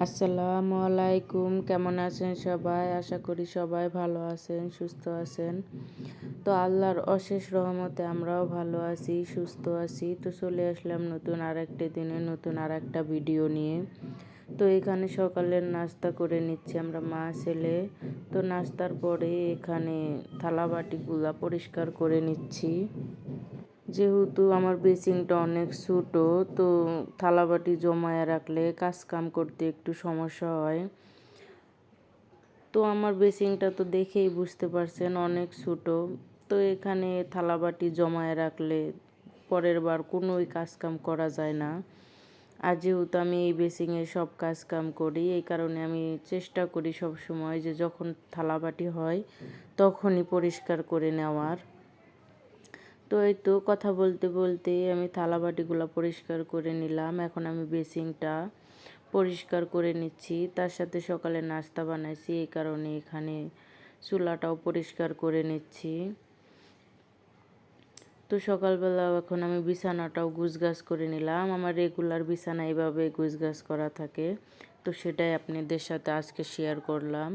আসসালামু আলাইকুম। কেমন আছেন সবাই? আশা করি সবাই ভালো আছেন, সুস্থ আছেন। তো আল্লাহর অশেষ রহমতে আমরাও ভালো আছি, সুস্থ আছি। তো চলে আসলাম নতুন আরেকটা দিনে নতুন আরেকটা ভিডিও নিয়ে। তো এখানে সকালের নাস্তা করে নিচ্ছি আমরা মা ছেলে। তো নাস্তার পরে এখানে থালা বাটিগুলা পরিষ্কার করে নিচ্ছি। যেহেতু আমার বেসিংটা অনেক ছোটো, তো থালাবাটি জমায়ে রাখলে কাজ কাম করতে একটু সমস্যা হয়। তো আমার বেসিংটা তো দেখেই বুঝতে পারছেন অনেক ছোটো। তো এখানে থালাবাটি জমায়ে রাখলে পরের বার কোনোই কাজ কাম করা যায় না। আর যেহেতু আমি এই বেসিংয়ে সব কাজ কাম করি, এই কারণে আমি চেষ্টা করি সব সময় যে যখন থালাবাটি হয় তখনই পরিষ্কার করে নেওয়ার। তো এই তো কথা বলতে বলতে আমি থালা বাটিগুলো পরিষ্কার করে নিলাম। এখন আমি বেসিংটা পরিষ্কার করে নিচ্ছি। তার সাথে সকালে নাস্তা বানাইছি, এই কারণে এখানে চুলাটাও পরিষ্কার করে নিচ্ছি। তো সকালবেলা এখন আমি বিছানাটাও গুছগাছ করে নিলাম। আমার রেগুলার বিছানা এইভাবে গুছগাছ করা থাকে, তো সেটাই আপনাদের সাথে আজকে শেয়ার করলাম।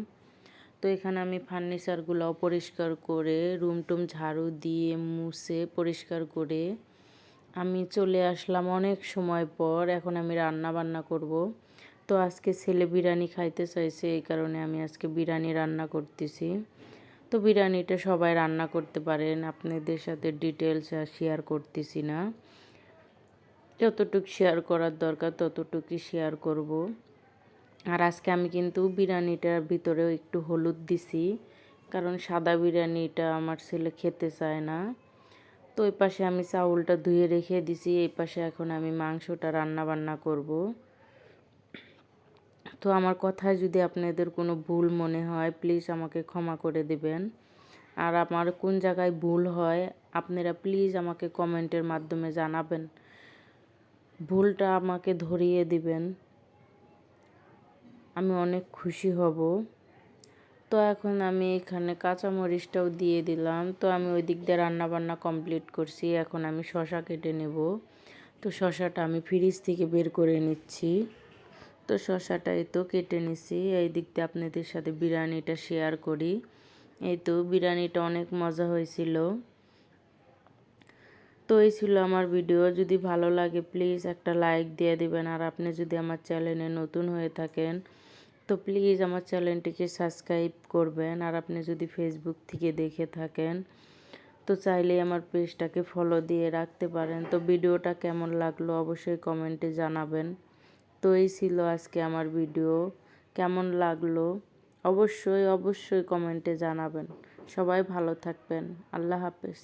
তো এখানে আমি ফার্নিচারগুলোও পরিষ্কার করে রুম টুম ঝাড়ু দিয়ে মুছে পরিষ্কার করে আমি চলে আসলাম অনেক সময় পর। এখন আমি রান্না বান্না করব। তো আজকে ছেলে বিরিয়ানি খাইতে চাইছে, এই কারণে আমি আজকে বিরিয়ানি রান্না করতেছি। তো বিরিয়ানিটা সবাই রান্না করতে পারেন, আপনাদের সাথে ডিটেলস শেয়ার করতেছি না। যতটুকু শেয়ার করার দরকার ততটুকুই শেয়ার করব। আর আজকে আমি কিন্তু বিরিয়ানিটার ভিতরেও একটু হলুদ দিছি, কারণ সাদা বিরিয়ানিটা আমার ছেলে খেতে চায় না। তো ওই পাশে আমি চাউলটা ধুয়ে রেখে দিছি, এই পাশে এখন আমি মাংসটা রান্না বান্না করব। তো আমার কথায় যদি আপনাদের কোনো ভুল মনে হয় প্লিজ আমাকে ক্ষমা করে দেবেন। আর আমার কোন জায়গায় ভুল হয় আপনারা প্লিজ আমাকে কমেন্টের মাধ্যমে জানাবেন, ভুলটা আমাকে ধরিয়ে দিবেন, আমি অনেক খুশি হব। তো এখন আমি এখানে কাঁচামরিচটাও দিয়ে দিলাম। তো আমি ওই দিক দিয়ে রান্নাবান্না কমপ্লিট করছি, এখন আমি শসা কেটে নেব। তো শসাটা আমি ফ্রিজ থেকে বের করে নিচ্ছি। তো শসাটা এই তো কেটে নিছি। এই দিক দিয়ে আপনাদের সাথে বিরিয়ানিটা শেয়ার করি। এই তো বিরিয়ানিটা অনেক মজা হয়েছিল। তো এই ছিল আমার ভিডিও। যদি ভালো লাগে প্লিজ একটা লাইক দিয়ে দিবেন। আর আপনি যদি আমার চ্যানেলে নতুন হয়ে থাকেন তো প্লিজ আমার চ্যানেলটিকে সাবস্ক্রাইব করবেন। আর আপনি যদি ফেসবুক থেকে দেখে থাকেন তো চাইলেই আমার পেজটাকে ফলো দিয়ে রাখতে পারেন। তো ভিডিওটা কেমন লাগলো অবশ্যই কমেন্টে জানাবেন। তো এই ছিল আজকে আমার ভিডিও। কেমন লাগলো অবশ্যই অবশ্যই কমেন্টে জানাবেন। সবাই ভালো থাকবেন। আল্লাহ হাফেজ।